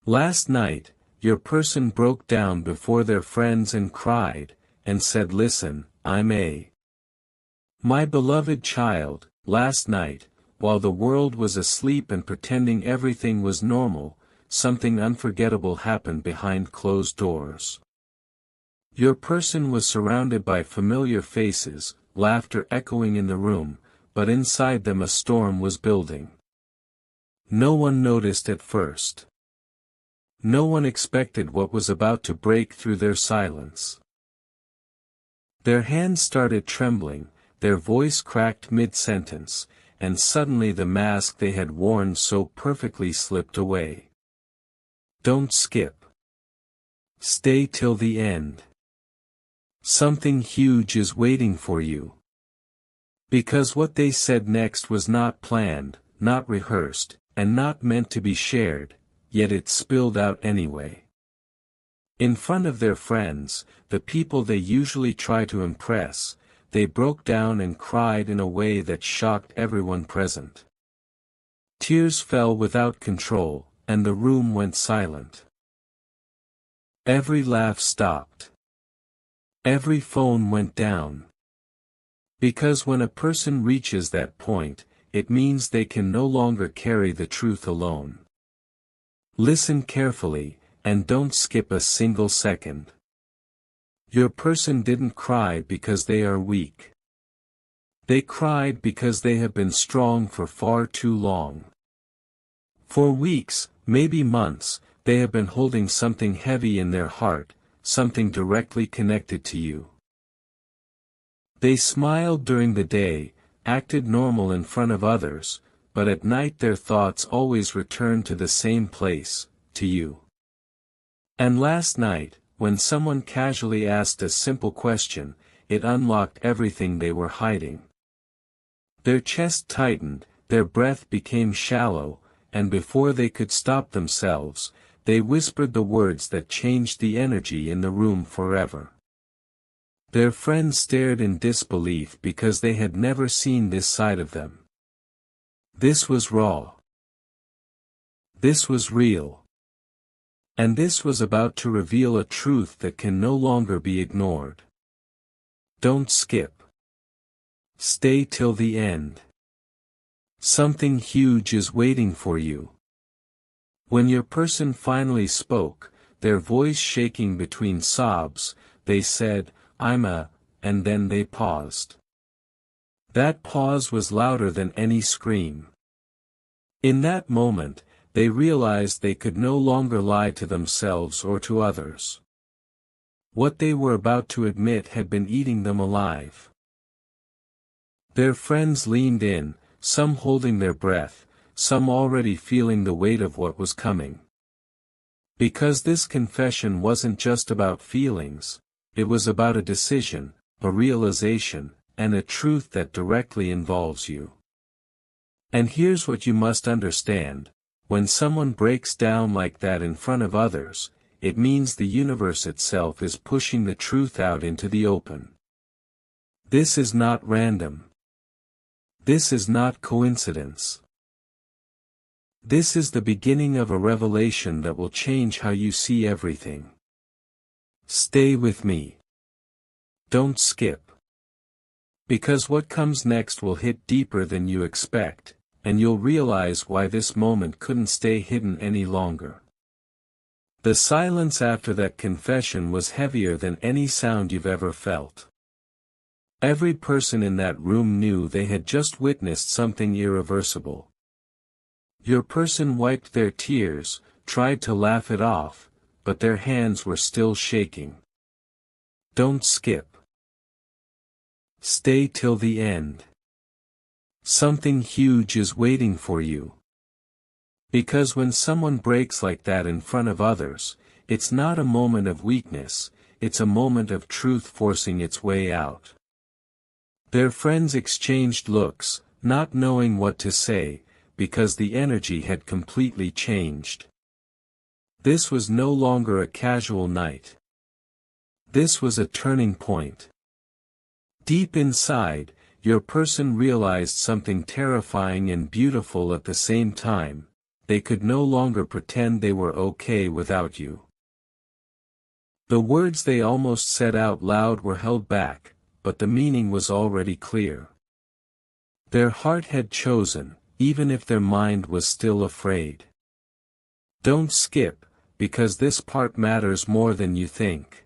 Last night, your person broke down before their friends and cried, and said, "Listen, my beloved child, last night, while the world was asleep and pretending everything was normal, something unforgettable happened behind closed doors. Your person was surrounded by familiar faces, laughter echoing in the room, but inside them a storm was building. No one noticed at first. No one expected what was about to break through their silence. Their hands started trembling, their voice cracked mid-sentence, and suddenly the mask they had worn so perfectly slipped away. Don't skip. Stay till the end. Something huge is waiting for you. Because what they said next was not planned, not rehearsed, and not meant to be shared, yet it spilled out anyway. In front of their friends, the people they usually try to impress, they broke down and cried in a way that shocked everyone present. Tears fell without control, and the room went silent. Every laugh stopped. Every phone went down. Because when a person reaches that point, it means they can no longer carry the truth alone. Listen carefully, and don't skip a single second. Your person didn't cry because they are weak. They cried because they have been strong for far too long. For weeks, maybe months, they have been holding something heavy in their heart, something directly connected to you. They smiled during the day, acted normal in front of others, but at night their thoughts always returned to the same place, to you. And last night, when someone casually asked a simple question, it unlocked everything they were hiding. Their chest tightened, their breath became shallow, and before they could stop themselves, they whispered the words that changed the energy in the room forever. Their friends stared in disbelief because they had never seen this side of them. This was raw. This was real. And this was about to reveal a truth that can no longer be ignored. Don't skip. Stay till the end. Something huge is waiting for you. When your person finally spoke, their voice shaking between sobs, they said, and then they paused. That pause was louder than any scream. In that moment, they realized they could no longer lie to themselves or to others. What they were about to admit had been eating them alive. Their friends leaned in, some holding their breath, some already feeling the weight of what was coming. Because this confession wasn't just about feelings, it was about a decision, a realization, and a truth that directly involves you. And here's what you must understand: when someone breaks down like that in front of others, it means the universe itself is pushing the truth out into the open. This is not random. This is not coincidence. This is the beginning of a revelation that will change how you see everything. Stay with me. Don't skip. Because what comes next will hit deeper than you expect, and you'll realize why this moment couldn't stay hidden any longer. The silence after that confession was heavier than any sound you've ever felt. Every person in that room knew they had just witnessed something irreversible. Your person wiped their tears, tried to laugh it off, but their hands were still shaking. Don't skip. Stay till the end. Something huge is waiting for you. Because when someone breaks like that in front of others, it's not a moment of weakness, it's a moment of truth forcing its way out. Their friends exchanged looks, not knowing what to say, because the energy had completely changed. This was no longer a casual night. This was a turning point. Deep inside, your person realized something terrifying and beautiful at the same time: they could no longer pretend they were okay without you. The words they almost said out loud were held back, but the meaning was already clear. Their heart had chosen, even if their mind was still afraid. Don't skip, because this part matters more than you think.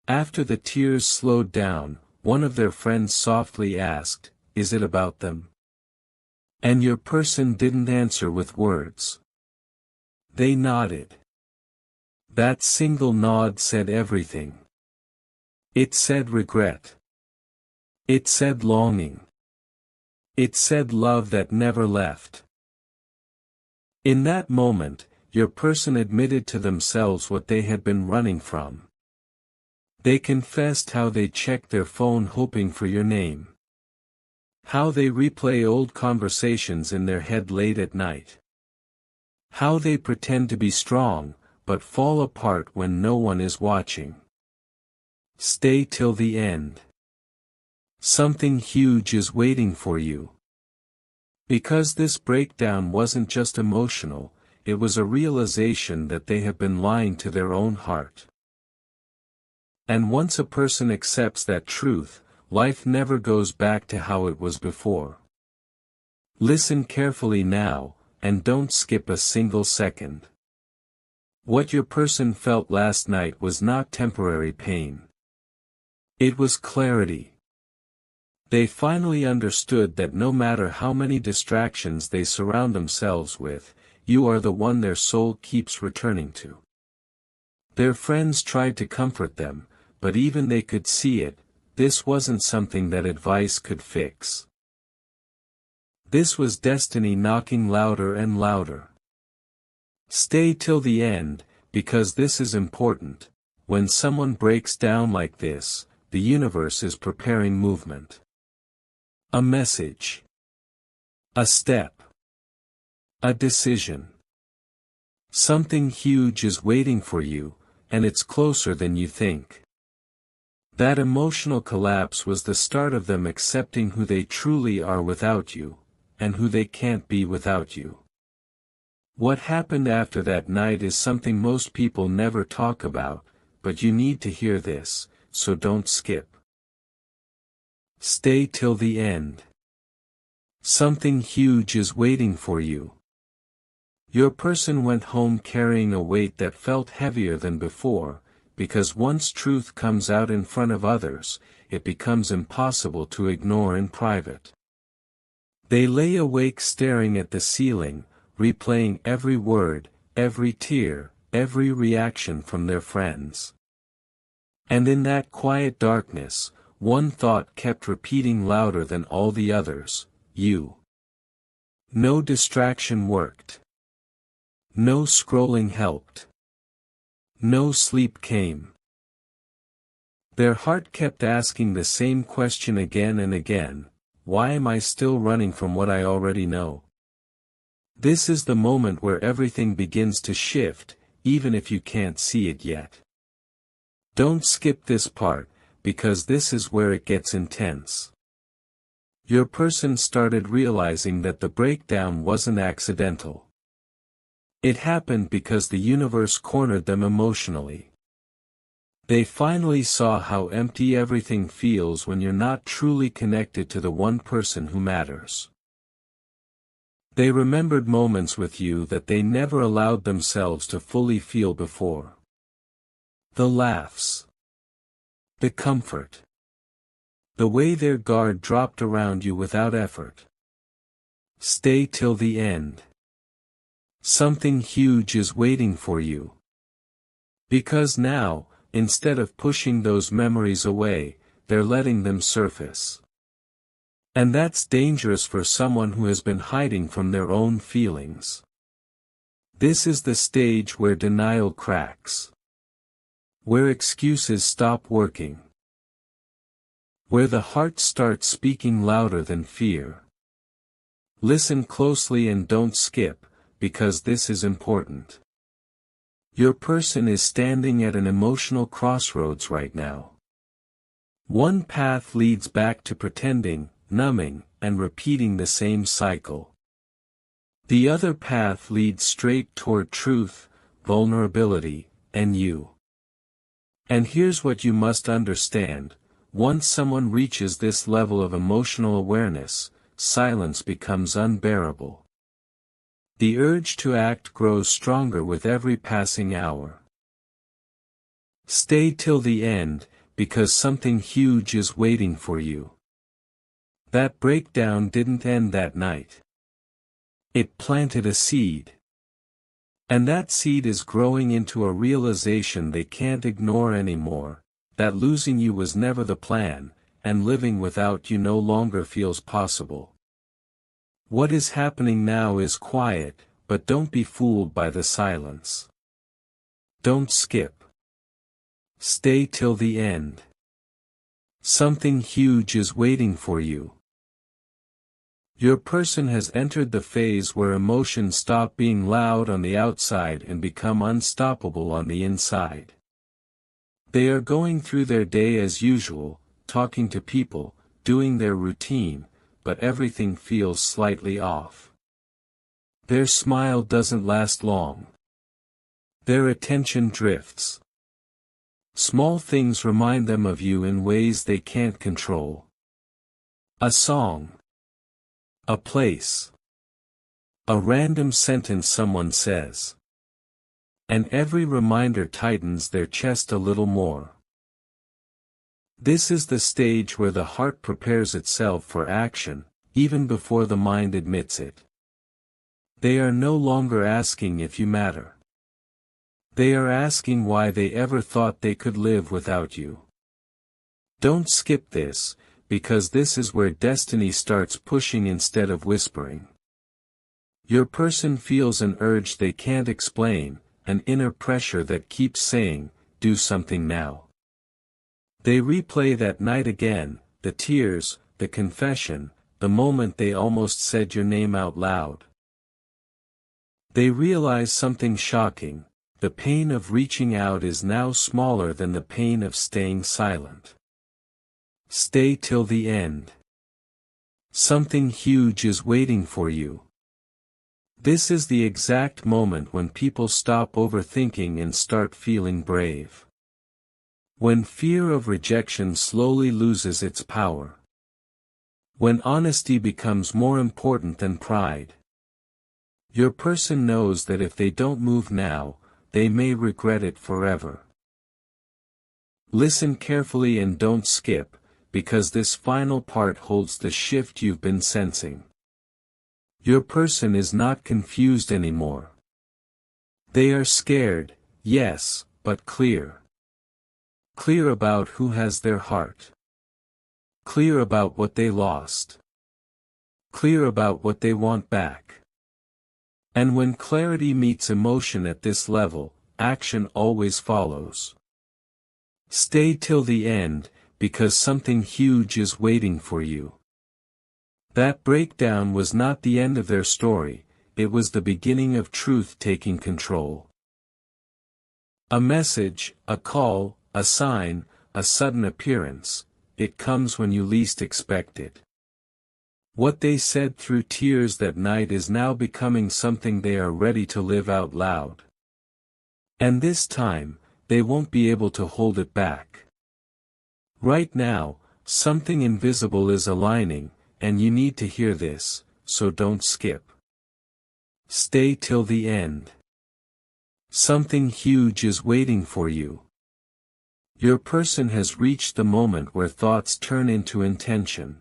After the tears slowed down, one of their friends softly asked, "Is it about them?" And your person didn't answer with words. They nodded. That single nod said everything. It said regret. It said longing. It said love that never left. In that moment, your person admitted to themselves what they had been running from. They confessed how they checked their phone hoping for your name. How they replay old conversations in their head late at night. How they pretend to be strong, but fall apart when no one is watching. Stay till the end. Something huge is waiting for you. Because this breakdown wasn't just emotional, it was a realization that they have been lying to their own heart. And once a person accepts that truth, life never goes back to how it was before. Listen carefully now, and don't skip a single second. What your person felt last night was not temporary pain. It was clarity. They finally understood that no matter how many distractions they surround themselves with, you are the one their soul keeps returning to. Their friends tried to comfort them, but even they could see it, this wasn't something that advice could fix. This was destiny knocking louder and louder. Stay till the end, because this is important. When someone breaks down like this, the universe is preparing movement. A message. A step. A decision. Something huge is waiting for you, and it's closer than you think. That emotional collapse was the start of them accepting who they truly are without you, and who they can't be without you. What happened after that night is something most people never talk about, but you need to hear this, so don't skip. Stay till the end. Something huge is waiting for you. Your person went home carrying a weight that felt heavier than before, because once truth comes out in front of others, it becomes impossible to ignore in private. They lay awake staring at the ceiling, replaying every word, every tear, every reaction from their friends. And in that quiet darkness, one thought kept repeating louder than all the others, you. No distraction worked. No scrolling helped. No sleep came. Their heart kept asking the same question again and again, why am I still running from what I already know? This is the moment where everything begins to shift, even if you can't see it yet. Don't skip this part, because this is where it gets intense. Your person started realizing that the breakdown wasn't accidental. It happened because the universe cornered them emotionally. They finally saw how empty everything feels when you're not truly connected to the one person who matters. They remembered moments with you that they never allowed themselves to fully feel before. The laughs. The comfort. The way their guard dropped around you without effort. Stay till the end. Something huge is waiting for you. Because now, instead of pushing those memories away, they're letting them surface. And that's dangerous for someone who has been hiding from their own feelings. This is the stage where denial cracks. Where excuses stop working. Where the heart starts speaking louder than fear. Listen closely and don't skip, because this is important. Your person is standing at an emotional crossroads right now. One path leads back to pretending, numbing, and repeating the same cycle. The other path leads straight toward truth, vulnerability, and you. And here's what you must understand: once someone reaches this level of emotional awareness, silence becomes unbearable. The urge to act grows stronger with every passing hour. Stay till the end, because something huge is waiting for you. That breakdown didn't end that night. It planted a seed. And that seed is growing into a realization they can't ignore anymore, that losing you was never the plan, and living without you no longer feels possible. What is happening now is quiet, but don't be fooled by the silence. Don't skip. Stay till the end. Something huge is waiting for you. Your person has entered the phase where emotions stop being loud on the outside and become unstoppable on the inside. They are going through their day as usual, talking to people, doing their routine, but everything feels slightly off. Their smile doesn't last long. Their attention drifts. Small things remind them of you in ways they can't control. A song. A place. A random sentence someone says. And every reminder tightens their chest a little more. This is the stage where the heart prepares itself for action, even before the mind admits it. They are no longer asking if you matter. They are asking why they ever thought they could live without you. Don't skip this, because this is where destiny starts pushing instead of whispering. Your person feels an urge they can't explain, an inner pressure that keeps saying, "Do something now." They replay that night again, the tears, the confession, the moment they almost said your name out loud. They realize something shocking: the pain of reaching out is now smaller than the pain of staying silent. Stay till the end. Something huge is waiting for you. This is the exact moment when people stop overthinking and start feeling brave. When fear of rejection slowly loses its power. When honesty becomes more important than pride. Your person knows that if they don't move now, they may regret it forever. Listen carefully and don't skip, because this final part holds the shift you've been sensing. Your person is not confused anymore. They are scared, yes, but clear. Clear about who has their heart. Clear about what they lost. Clear about what they want back. And when clarity meets emotion at this level, action always follows. Stay till the end, because something huge is waiting for you. That breakdown was not the end of their story, it was the beginning of truth taking control. A message, a call, a sign, a sudden appearance, it comes when you least expect it. What they said through tears that night is now becoming something they are ready to live out loud. And this time, they won't be able to hold it back. Right now, something invisible is aligning, and you need to hear this, so don't skip. Stay till the end. Something huge is waiting for you. Your person has reached the moment where thoughts turn into intention.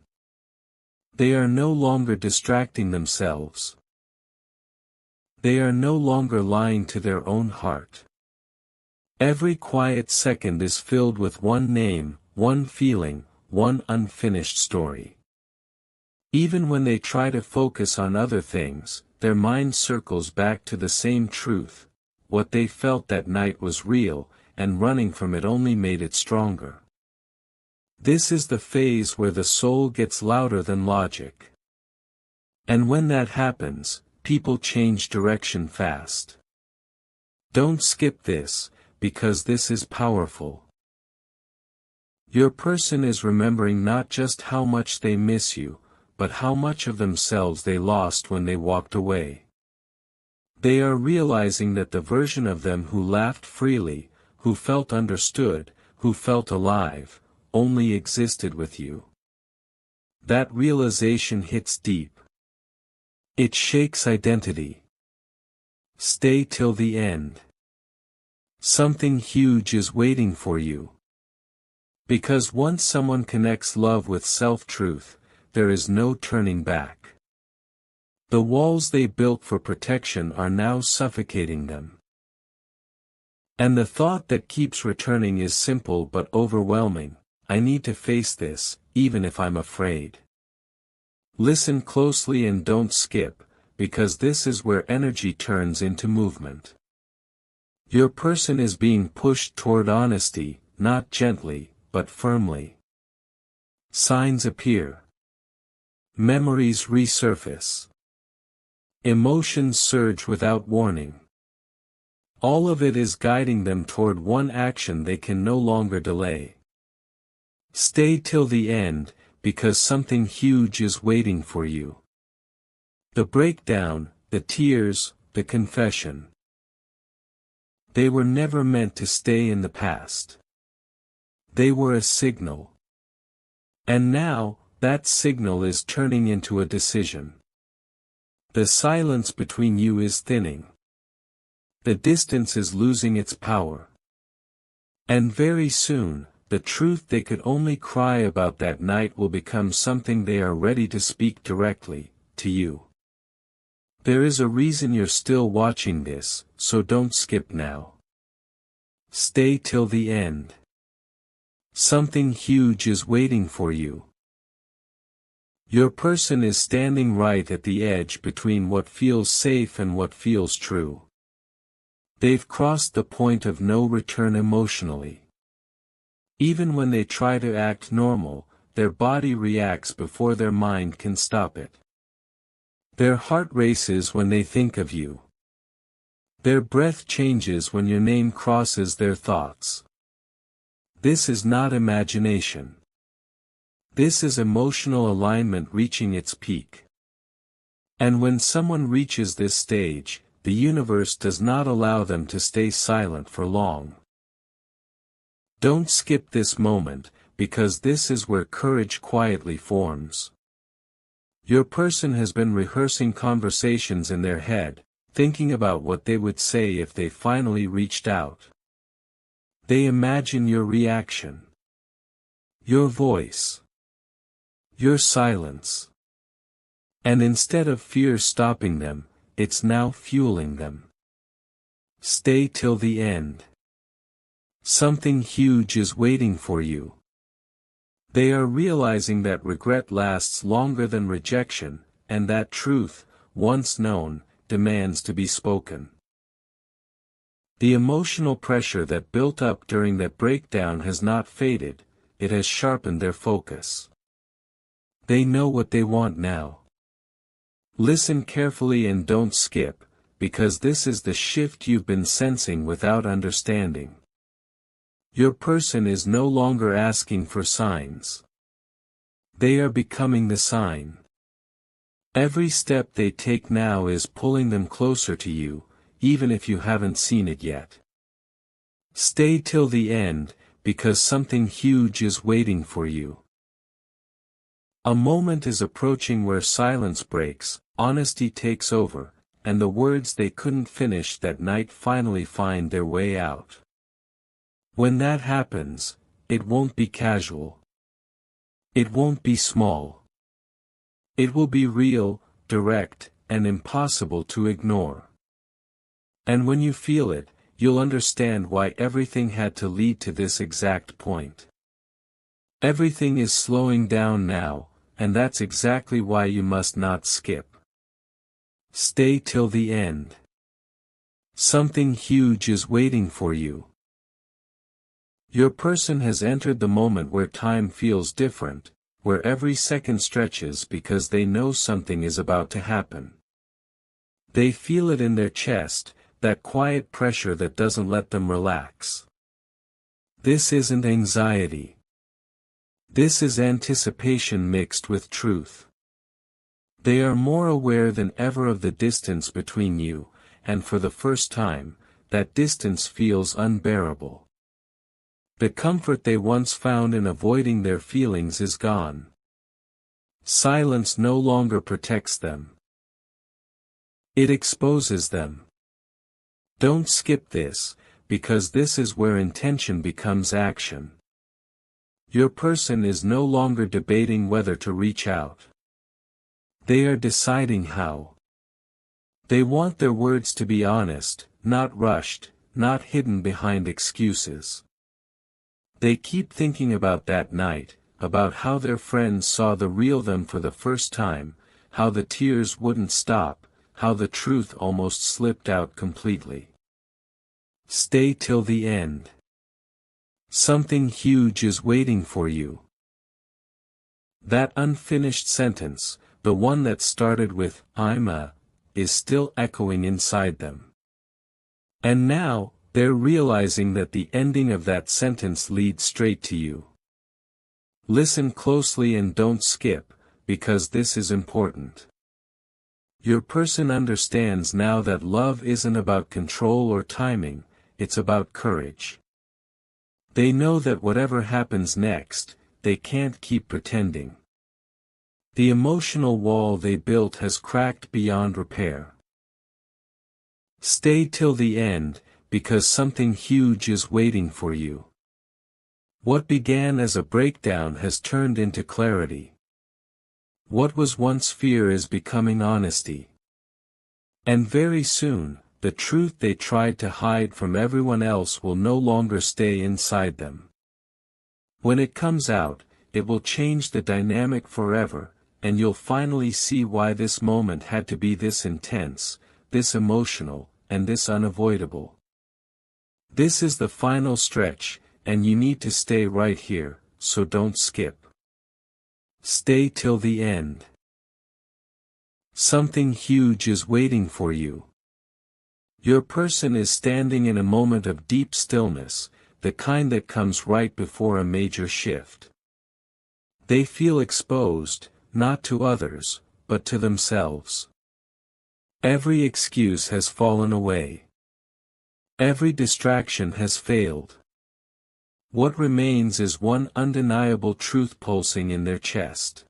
They are no longer distracting themselves. They are no longer lying to their own heart. Every quiet second is filled with one name, one feeling, one unfinished story. Even when they try to focus on other things, their mind circles back to the same truth: what they felt that night was real, and running from it only made it stronger. This is the phase where the soul gets louder than logic. And when that happens, people change direction fast. Don't skip this, because this is powerful. Your person is remembering not just how much they miss you, but how much of themselves they lost when they walked away. They are realizing that the version of them who laughed freely, who felt understood, who felt alive, only existed with you. That realization hits deep. It shakes identity. Stay till the end. Something huge is waiting for you. Because once someone connects love with self-truth, there is no turning back. The walls they built for protection are now suffocating them. And the thought that keeps returning is simple but overwhelming: I need to face this, even if I'm afraid. Listen closely and don't skip, because this is where energy turns into movement. Your person is being pushed toward honesty, not gently, but firmly. Signs appear. Memories resurface. Emotions surge without warning. All of it is guiding them toward one action they can no longer delay. Stay till the end, because something huge is waiting for you. The breakdown, the tears, the confession. They were never meant to stay in the past. They were a signal. And now, that signal is turning into a decision. The silence between you is thinning. The distance is losing its power. And very soon, the truth they could only cry about that night will become something they are ready to speak directly, to you. There is a reason you're still watching this, so don't skip now. Stay till the end. Something huge is waiting for you. Your person is standing right at the edge between what feels safe and what feels true. They've crossed the point of no return emotionally. Even when they try to act normal, their body reacts before their mind can stop it. Their heart races when they think of you. Their breath changes when your name crosses their thoughts. This is not imagination. This is emotional alignment reaching its peak. And when someone reaches this stage, the universe does not allow them to stay silent for long. Don't skip this moment, because this is where courage quietly forms. Your person has been rehearsing conversations in their head, thinking about what they would say if they finally reached out. They imagine your reaction. Your voice. Your silence. And instead of fear stopping them, it's now fueling them. Stay till the end. Something huge is waiting for you. They are realizing that regret lasts longer than rejection, and that truth, once known, demands to be spoken. The emotional pressure that built up during that breakdown has not faded, it has sharpened their focus. They know what they want now. Listen carefully and don't skip, because this is the shift you've been sensing without understanding. Your person is no longer asking for signs. They are becoming the sign. Every step they take now is pulling them closer to you, even if you haven't seen it yet. Stay till the end, because something huge is waiting for you. A moment is approaching where silence breaks, honesty takes over, and the words they couldn't finish that night finally find their way out. When that happens, it won't be casual. It won't be small. It will be real, direct, and impossible to ignore. And when you feel it, you'll understand why everything had to lead to this exact point. Everything is slowing down now, and that's exactly why you must not skip. Stay till the end. Something huge is waiting for you. Your person has entered the moment where time feels different, where every second stretches because they know something is about to happen. They feel it in their chest, that quiet pressure that doesn't let them relax. This isn't anxiety. This is anticipation mixed with truth. They are more aware than ever of the distance between you, and for the first time, that distance feels unbearable. The comfort they once found in avoiding their feelings is gone. Silence no longer protects them. It exposes them. Don't skip this, because this is where intention becomes action. Your person is no longer debating whether to reach out. They are deciding how. They want their words to be honest, not rushed, not hidden behind excuses. They keep thinking about that night, about how their friends saw the real them for the first time, how the tears wouldn't stop, how the truth almost slipped out completely. Stay till the end. Something huge is waiting for you. That unfinished sentence, the one that started with, "I'm a," is still echoing inside them. And now, they're realizing that the ending of that sentence leads straight to you. Listen closely and don't skip, because this is important. Your person understands now that love isn't about control or timing, it's about courage. They know that whatever happens next, they can't keep pretending. The emotional wall they built has cracked beyond repair. Stay till the end, because something huge is waiting for you. What began as a breakdown has turned into clarity. What was once fear is becoming honesty. And very soon, the truth they tried to hide from everyone else will no longer stay inside them. When it comes out, it will change the dynamic forever, and you'll finally see why this moment had to be this intense, this emotional, and this unavoidable. This is the final stretch, and you need to stay right here, so don't skip. Stay till the end. Something huge is waiting for you. Your person is standing in a moment of deep stillness, the kind that comes right before a major shift. They feel exposed, not to others, but to themselves. Every excuse has fallen away. Every distraction has failed. What remains is one undeniable truth pulsing in their chest.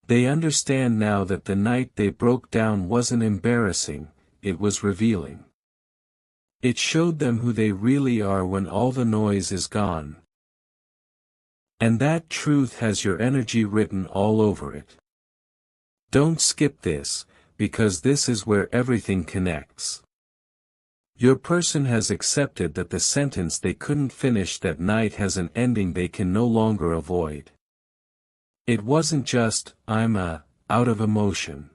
They understand now that the night they broke down wasn't embarrassing, it was revealing. It showed them who they really are when all the noise is gone. And that truth has your energy written all over it. Don't skip this, because this is where everything connects. Your person has accepted that the sentence they couldn't finish that night has an ending they can no longer avoid. It wasn't just, "I'm out of emotion."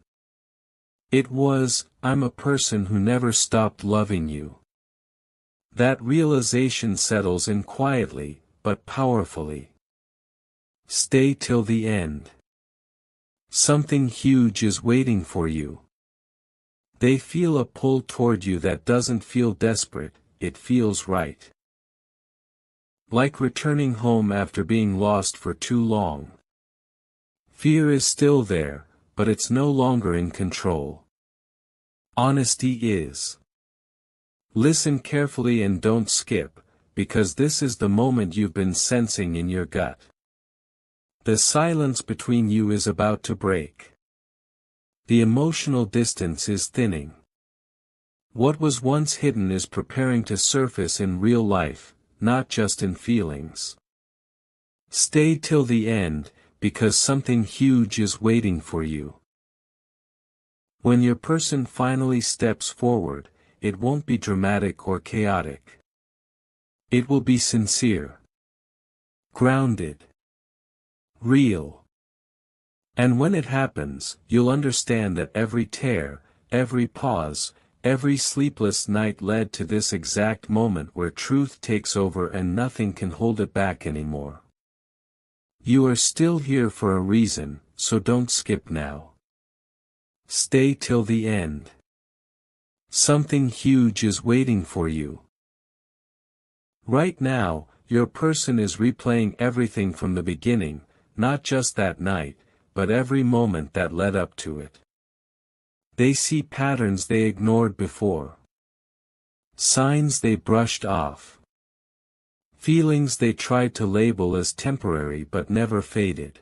It was, "I'm a person who never stopped loving you." That realization settles in quietly, but powerfully. Stay till the end. Something huge is waiting for you. They feel a pull toward you that doesn't feel desperate, it feels right. Like returning home after being lost for too long. Fear is still there, but it's no longer in control. Honesty is. Listen carefully and don't skip, because this is the moment you've been sensing in your gut. The silence between you is about to break. The emotional distance is thinning. What was once hidden is preparing to surface in real life, not just in feelings. Stay till the end, because something huge is waiting for you. When your person finally steps forward, it won't be dramatic or chaotic. It will be sincere. Grounded. Real. And when it happens, you'll understand that every tear, every pause, every sleepless night led to this exact moment where truth takes over and nothing can hold it back anymore. You are still here for a reason, so don't skip now. Stay till the end. Something huge is waiting for you. Right now, your person is replaying everything from the beginning, not just that night, but every moment that led up to it. They see patterns they ignored before. Signs they brushed off. Feelings they tried to label as temporary but never faded.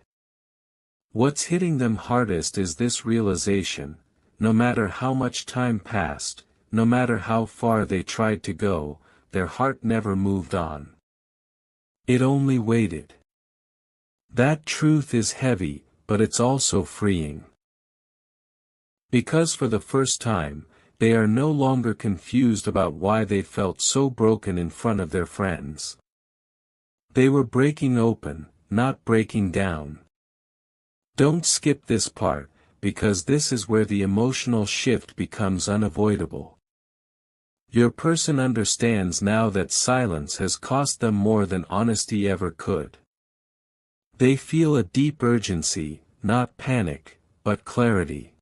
What's hitting them hardest is this realization: no matter how much time passed, no matter how far they tried to go, their heart never moved on. It only waited. That truth is heavy, but it's also freeing. Because for the first time, they are no longer confused about why they felt so broken in front of their friends. They were breaking open, not breaking down. Don't skip this part, because this is where the emotional shift becomes unavoidable. Your person understands now that silence has cost them more than honesty ever could. They feel a deep urgency, not panic, but clarity.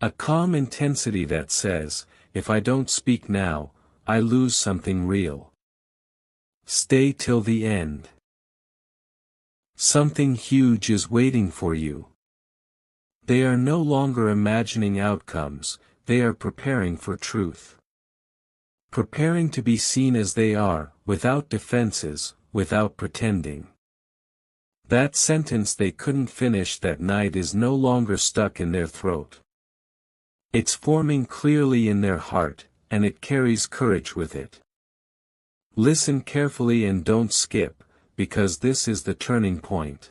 A calm intensity that says, if I don't speak now, I lose something real. Stay till the end. Something huge is waiting for you. They are no longer imagining outcomes, they are preparing for truth. Preparing to be seen as they are, without defenses, without pretending. That sentence they couldn't finish that night is no longer stuck in their throat. It's forming clearly in their heart, and it carries courage with it. Listen carefully and don't skip, because this is the turning point.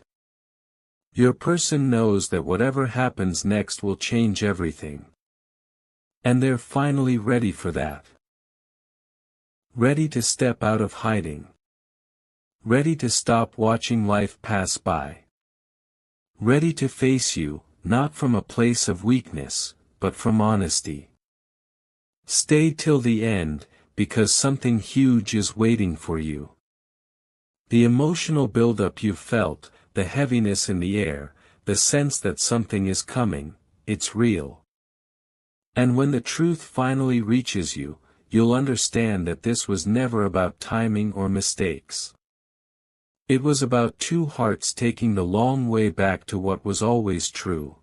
Your person knows that whatever happens next will change everything. And they're finally ready for that. Ready to step out of hiding. Ready to stop watching life pass by. Ready to face you, not from a place of weakness, but from honesty. Stay till the end, because something huge is waiting for you. The emotional buildup you've felt, the heaviness in the air, the sense that something is coming, it's real. And when the truth finally reaches you, you'll understand that this was never about timing or mistakes. It was about two hearts taking the long way back to what was always true.